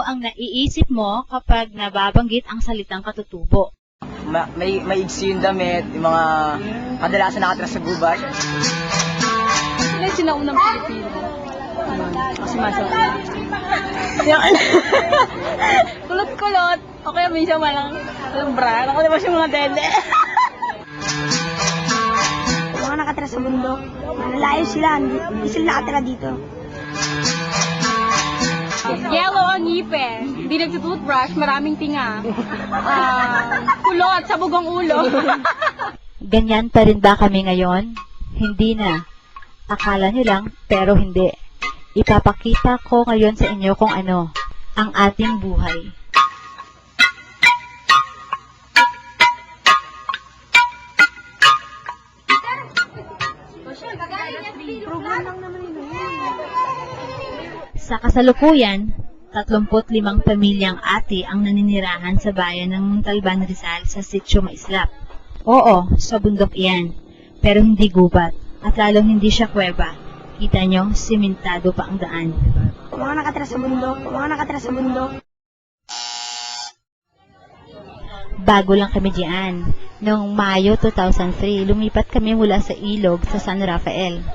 ang naiisip mo kapag nababanggit ang salitang katutubo? May maigsi yung damit, yung mga kadalasan nakatira sa gubat. Sila yung sinaunang Pilipino. Kasi masarap. Kulot-kulot. O kaya minsan walang bra. Ako naman yung mga dede. Mga nakatira sa bundok, malalayo sila, hindi sila nakatira dito. Yellow ang ngipin. Hindi nagtutoothbrush, maraming tinga. Kulot, sabog ang ulo. Ganyan pa rin ba kami ngayon? Hindi na. Akala nyo lang, pero hindi. Ipapakita ko ngayon sa inyo kung ano ang ating buhay. Sa kasalukuyan, 35 pamilyang ati ang naninirahan sa bayan ng Montalban, Rizal sa Sitio Maislap. Oo, sa bundok iyan, pero hindi gubat at lalong hindi siya kuweba. Kita nyo, simentado pa ang daan. Mga nakatira sa bundok, mga nakatira sa bundok. Bago lang kami diyan. Noong Mayo 2003, lumipat kami mula sa Ilog sa San Rafael.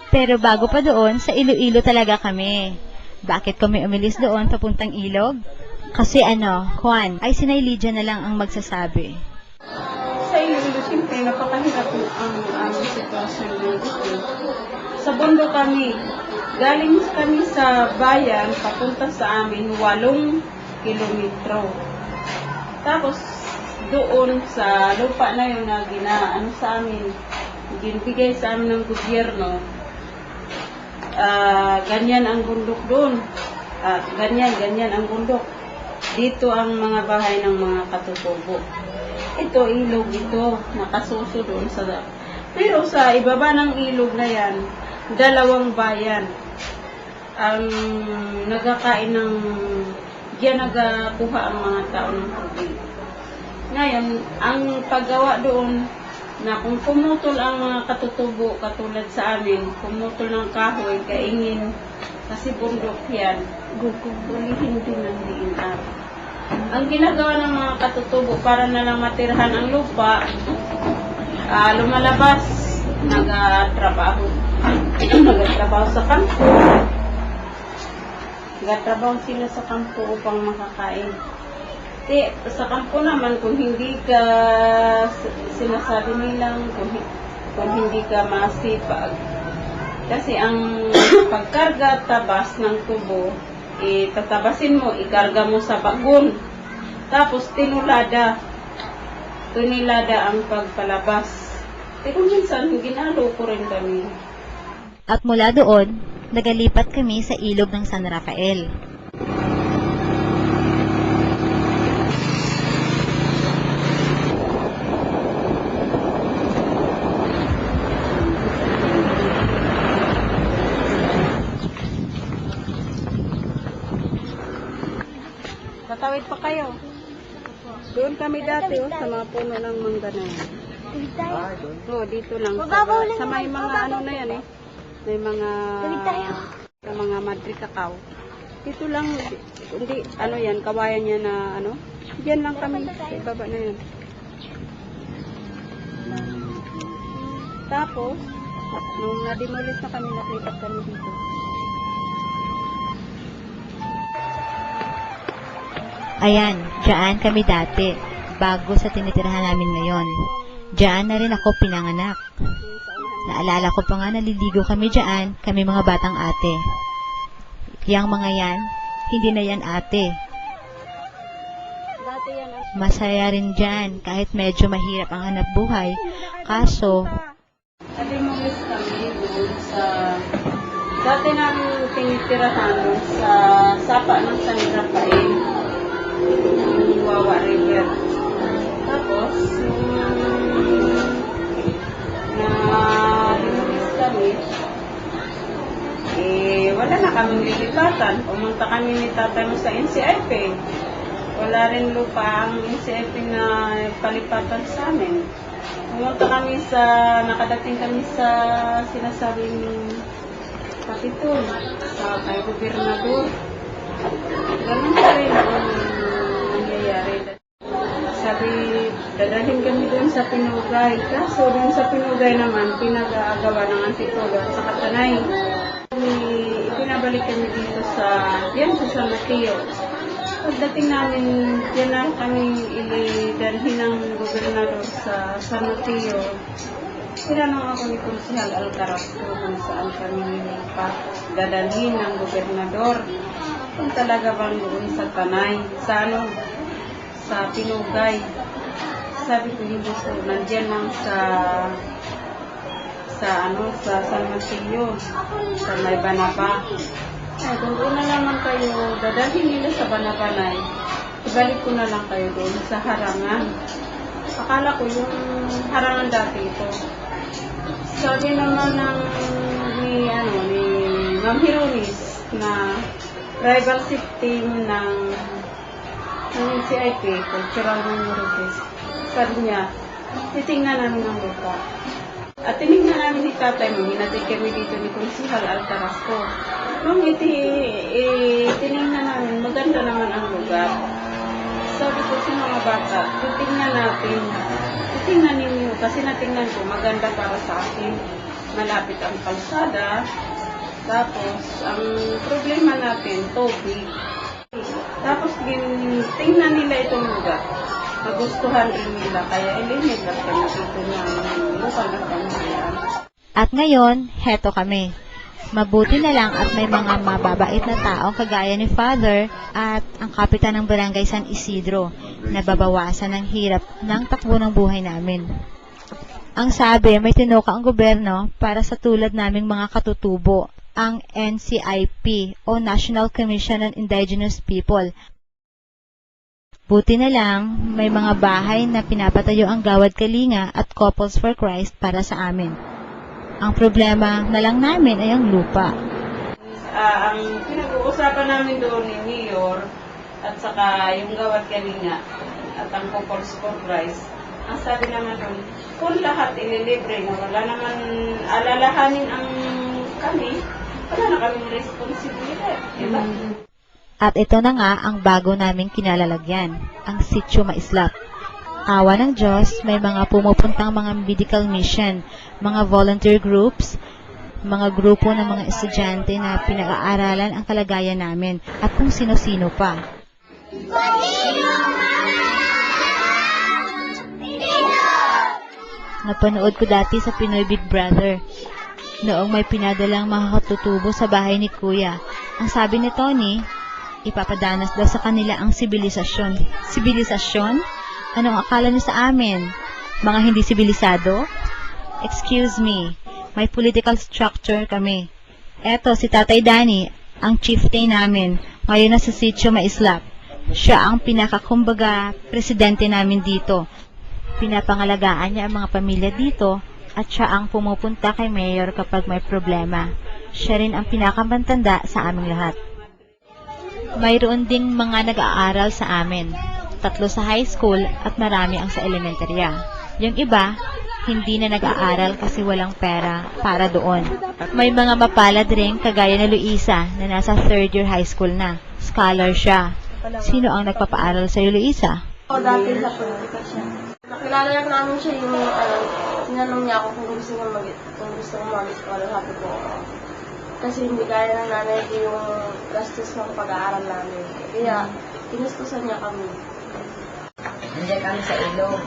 Pero bago pa doon, sa Iloilo talaga kami. Bakit kami umilis doon papuntang Ilog? Kasi Juan, ay sinay Lydia na lang ang magsasabi. Sa Iloilo, siyempre, napakahirap ang aming sitwasyon dito. Sa bundok kami, galing kami sa bayan, papunta sa amin, 8 kilometro. Tapos, doon sa lupa na yun na sa amin, ginbigay sa amin ng gobyerno, ganyan ang bundok doon. Ganyan ang bundok. Dito ang mga bahay ng mga katutubo. Ito, ilog ito, nakasuso doon sa... Pero sa ibaba ng ilog na yan, 2 bayan ang nagkakain ng... Diyan nagakuha ang mga tao ng tubig. Ngayon, ang paggawa doon, na kung pumutol ang mga katutubo, katulad sa amin, pumutol ng kahoy, kaingin, kasi bundok yan, gugulihin din ng DNR. Ang ginagawa ng mga katutubo para na lang matirhan ang lupa, lumalabas, nagatrabaho. Nagatrabaho sa kampo. Nagatrabaho sila sa kampo upang makakain. Sa kampo naman, kung hindi ka, sinasabi nilang, kung hindi ka masipag. Kasi ang pagkarga at tabas ng tubo, tatabasin mo, ikarga mo sa bagon. Tapos tinilada ang pagpalabas. Pero minsan, ginalo ko rin kami. At mula doon, nagalipat kami sa ilog ng San Rafael. Tatawid pa kayo. Doon kami dati, sa mga puno ng mangga na yan. Dito lang. Sa may mga na yan May mga... Sa mga madri cacao. Dito lang, hindi, yan, kawayan niya na, diyan lang kami, sa ibaba na yan. Tapos, nung na-demolish na kami, naklipat kami dito. Ayan, dyan kami dati, bago sa tinitirahan namin ngayon. Dyan na rin ako pinanganak. Naalala ko pa nga naliligo kami dyan, kami mga batang ate. Yang mga yan, hindi na yan ate. Masaya rin dyan, kahit medyo mahirap ang hanap buhay. Kaso, Na-demolish kami doon sa... Dati nang tinitirahan sa sapa ng San Rafael. Yung Wawa River. Tapos, na-demolish kami, wala na kaming lilipatan. Pumunta kami ni tatay mo sa NCIP. Wala rin lupa ang NCIP na palipatan sa amin. Nakadating kami sa sinasabing Kapitol, sa kay gobernador. Ganun pa rin ang nangyayari. Sabi, dadalhin kami doon sa Pinugay. Kaso doon sa Pinugay naman, pinag-aagawa ng Antipolo at sa Katanay. Pinabalik kami dito sa San Mateo. Pagdating namin, yan na kami ilidalhin ng gobernador sa San Mateo. Tinanong ako ni Konsehal Alcaraz kung saan kami dadalhin ng gobernador. Kung talaga bang doon sa Tanay, sa Pinugay. Sabi ko hindi so, nandiyan lang sa San Mateo, sa may Banaba. Ay, kung doon na naman kayo, dadalhin nila sa Banabanay, ibalik ko na lang kayo doon sa Harangan. Akala ko yung Harangan dati ito. Sabi naman ni Ma'am Hironis na tribal team ng CIP, Cultural Minorities. Sabi niya, titingnan namin ang lupa. At tinignan namin ni tatay mo, hinatid kami dito ni Konsehal Alcaraz ko. Nung tinignan namin, maganda naman ang lugar. Sabi ko sa mga bata, titingnan ninyo, kasi natingnan ko, maganda para sa akin. Malapit ang kalsada, tapos ang problema natin, tubig. Tapos tingnan nila itong lugar. Magustuhan rin nila, kaya iliniglas kami dito ng lokal na pamilya. At ngayon, heto kami. Mabuti na lang at may mga mababait na taong kagaya ni Father at ang kapitan ng Barangay San Isidro na babawasan ng hirap ng takbo ng buhay namin. Ang sabi, may tinuka ang gobyerno para sa tulad naming mga katutubo, ang NCIP o National Commission on Indigenous People. Buti na lang, may mga bahay na pinapatayo ang Gawad Kalinga at Couples for Christ para sa amin. Ang problema na lang namin ay ang lupa. Ang pinag-uusapan namin doon ni Mayor at saka yung Gawad Kalinga at ang Couples for Christ, ang sabi naman doon, kung lahat ililibre na wala naman alalahanin ang kami, wala na kaming responsibilidad. Diba? At ito na nga ang bago naming kinalalagyan, ang Sitio Maislap. Awa ng Diyos, may mga pumupuntang mga medical mission, mga volunteer groups, mga grupo ng mga estudyante na pinag-aaralan ang kalagayan namin at kung sino-sino pa. Napanood ko dati sa Pinoy Big Brother, noong may pinadalang mga katutubo sa bahay ni Kuya. Ang sabi ni Tony, ipapadanas daw sa kanila ang sibilisasyon. Sibilisasyon? Anong akala niyo sa amin? Mga hindi sibilisado? Excuse me, may political structure kami. Eto, si Tatay Danny, ang chieftain namin, ngayon na sa Sitio Maislap. Siya ang pinakakumbaga presidente namin dito. Pinapangalagaan niya ang mga pamilya dito at siya ang pumupunta kay Mayor kapag may problema. Siya rin ang pinakamantanda sa aming lahat. Mayroon ding mga nag-aaral sa amin. 3 sa high school at marami ang sa elementarya. Yung iba, hindi na nag-aaral kasi walang pera para doon. May mga mapalad rin kagaya na Luisa na nasa 3rd year high school na. Scholar siya. Sino ang nagpapaaral sa'yo, Luisa? O dati sa politika siya. Nakilala lang namin siya yung tinanong niya ako kung gusto ko mag-scholar, sabi ko. Kasi hindi kaya ng nanay ko yung gastos ng pag-aaral namin. Kaya, ginustusan niya kami. Nandiyan kami sa ilog.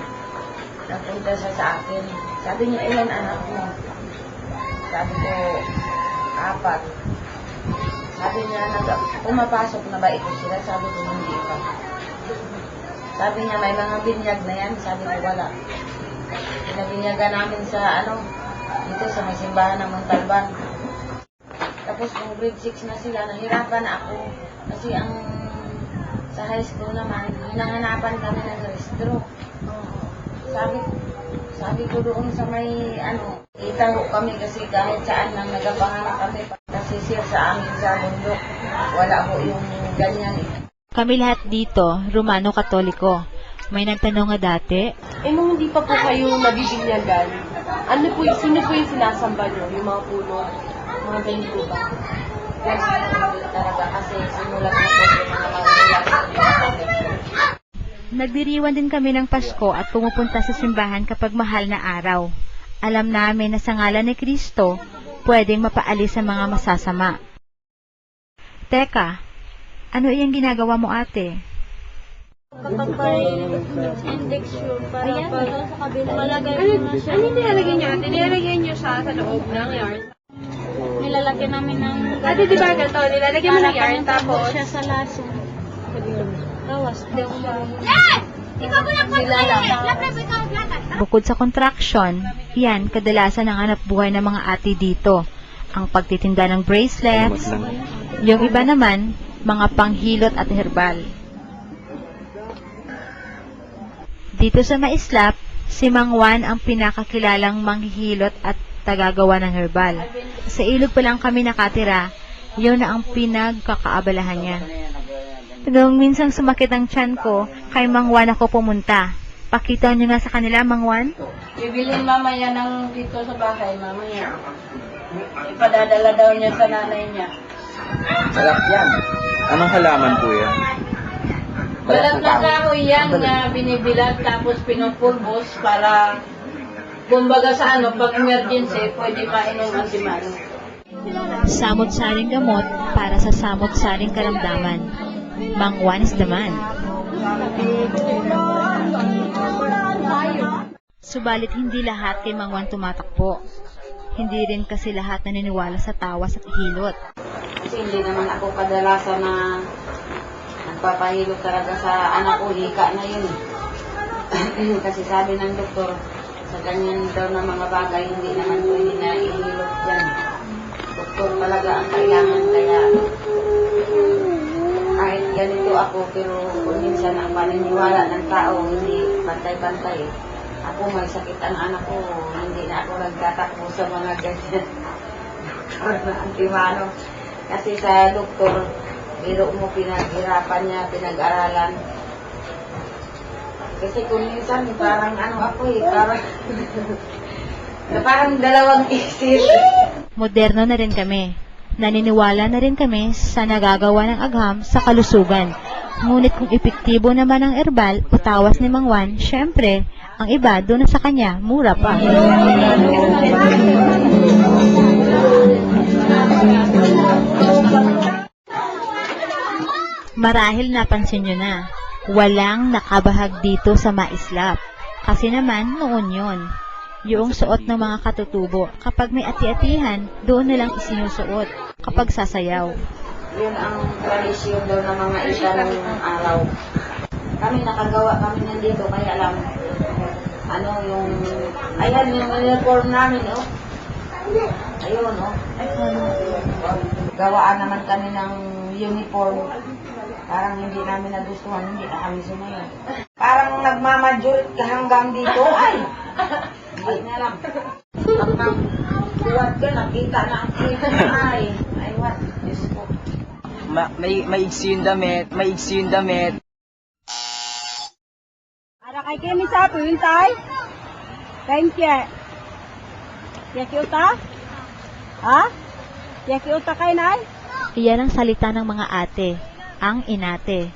Napunta siya sa akin. Sabi niya, ilan anak mo? Sabi ko, 4. Sabi niya, pumapasok na ba ito sila? Sabi ko, hindi pa. Sabi niya, may mga binyag na yan. Sabi ko, wala. Pinabinyagan namin sa, dito sa may simbahan ng Montalban. Tapos, nung grade 6 na sila, nahirapan na ako. Kasi sa high school naman, hinahanapan kami ng restro. Sabi ko doon sa may, itago kami kasi kahit saan nang nagapahanap kami. Kasi siya sa amin sa bundok, wala ko yung ganyan. Kami lahat dito, Romano Katoliko. May nagtanong nga dati, nung hindi pa po kayo nabibinyagan, sino po yung sinasamba nyo? Yung mga puno? Mga ganyan po ba? talaga kasi simulat na po yung mga magulang. Nagdiriwan din kami ng Pasko at pumupunta sa simbahan kapag mahal na araw. Alam namin na sa ngalan ni Kristo, pwedeng mapaalis sa mga masasama. Teka, ano iyang ginagawa mo, ate? Kapag injection para sa kabila. Malagay mo na siya. Ano nilalagay niyo ate? Nilalagay niyo siya sa loob ng yarn? Nilalagyan namin ng... Ate, di ba ganito? Nilalagay mo ng yarn tapos... siya sa laso. Tawas, di ako marunong. Bukod sa contraction, yan kadalasan ang hanap buhay ng mga ate dito. Ang pagtitinda ng bracelets, yung iba naman, mga panghilot at herbal. Dito sa Maislap, si Mang Juan ang pinakakilalang manghihilot at tagagawa ng herbal. Sa ilog pa lang kami nakatira, yun na ang pinagkakaabalahan niya. Noong minsang sumakit ang tiyan ko, kay Mang Juan ako pumunta. Pakita niyo nga sa kanila, Mang Juan. Bibilin mamaya ng dito sa bahay, mamaya. Ipadadala daw niya sa nanay niya. Sarap yan. Anong halaman po yan? Balat na kahoy yan na binibilat tapos pinupulbos para kumbaga sa ano, pag emergency, pwede mainom ang dimano. Samot-saring gamot para sa samot-saring karamdaman. Mang Juan is the man. Subalit hindi lahat kay Mang Juan tumatakbo. Hindi rin kasi lahat naniniwala sa tawas at hilot. Kasi hindi naman ako kadalasan na nagpapahilot talaga sa anak ko, hika na yun. Kasi sabi ng doktor, sa ganyan daw na mga bagay, hindi naman pwede na ihilot yan. Doktor talaga ang kailangan, kaya kahit ganito ako, pero kung minsan ang paniniwala ng tao, hindi pantay-pantay. Ako may sakit ang anak ko, hindi na ako nagtatakbo sa mga ganyan. Doktor na antimano. Kasi sa doktor, biro mo pinaghirapan niya, pinag-aralan. Kasi kung minsan, parang ano ako parang dalawang isip. Moderno na rin kami. Naniniwala na rin kami sa nagagawa ng agham sa kalusugan. Ngunit kung epektibo naman ang herbal o tawas ni Mang Juan, syempre, ang iba doon na sa kanya, mura pa. Marahil napansin nyo na, walang nakabahag dito sa Maislap. Kasi naman, noon yon. Yung suot ng mga katutubo, kapag may ati-atihan, doon na lang isinusuot kapag sasayaw. Yun ang tradisyon daw ng mga isa ng araw. Kami nakagawa kami nandito, kaya lang, ano yung, ayan yung uniform namin, oh. Ayun, oh. Gawaan naman kami ng uniform. Parang hindi namin nagustuhan, hindi na kami sumayo. Parang nagmamajul hanggang dito, ay! Hindi na lang. Pag nagbuwad ka, nakita na ang kita na, ay. Ay, what? Diyos ko. Maigsi yung damit, maigsi yung damit. Ara kay Kemi sa tay? Thank you. Yakiuta? Ha? Yakiuta kay nay? Iyan ang salita ng mga ate, ang inate.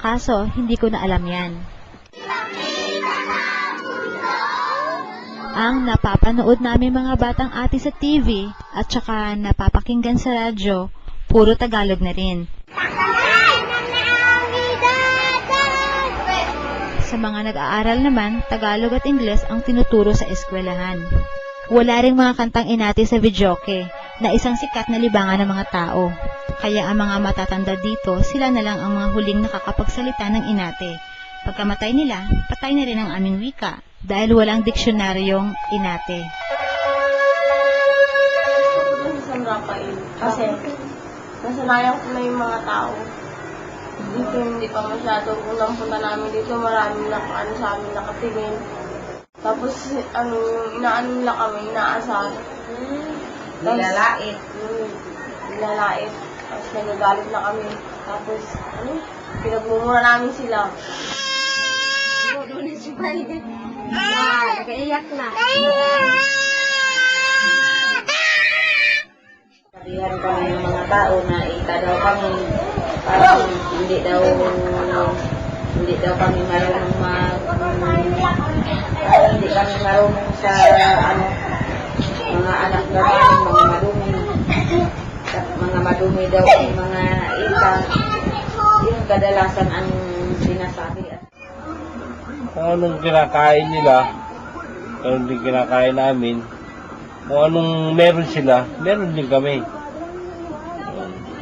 Kaso, hindi ko na alam yan. Ang napapanood namin mga batang ate sa TV at saka napapakinggan sa radyo, puro Tagalog na rin. Sa mga nag-aaral naman, Tagalog at Ingles ang tinuturo sa eskwelahan. Wala ring mga kantang inate sa videoke na isang sikat na libangan ng mga tao. Kaya ang mga matatanda dito, sila na lang ang mga huling nakakapagsalita ng inate. Pagkamatay nila, patay na rin ang aming wika dahil walang diksyonaryong inate. San Rafael. Kasi, nasanayan ko na yung mga tao. Dito hindi pa masyado. Unang-punta namin dito, maraming sa amin nakatingin. Tapos, inaano nila kami, inaasar. Nilalait. Nilalait. Tapos nagagalit na kami. Tapos, pinagmumura namin sila. Nagaiyak na. Sabihan kami ng mga tao na ita daw kami, parang hindi daw kami marunong hindi kami marunong sa mga anak namin, mga madumi daw ang mga ita. Yung kadalasan ang sinasabi. Kung anong kinakain nila, kung din kinakain namin, kung anong meron sila, meron din kami.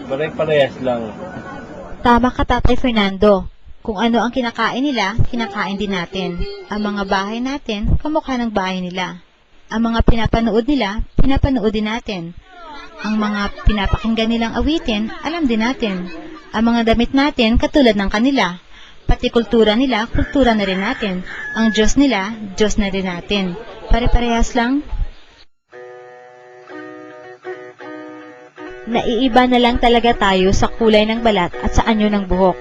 Pare-parehas lang. Tama ka, Tatay Fernando. Kung ano ang kinakain nila, kinakain din natin. Ang mga bahay natin, kamukha ng bahay nila. Ang mga pinapanood nila, pinapanood din natin. Ang mga pinapakinggan nilang awitin, alam din natin. Ang mga damit natin, katulad ng kanila. Pati kultura nila, kultura na rin natin. Ang Diyos nila, Diyos na rin natin. Pare-parehas lang. Naiiba na lang talaga tayo sa kulay ng balat at sa anyo ng buhok.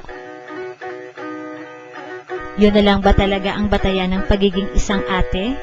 Yun na lang ba talaga ang batayan ng pagiging isang ate?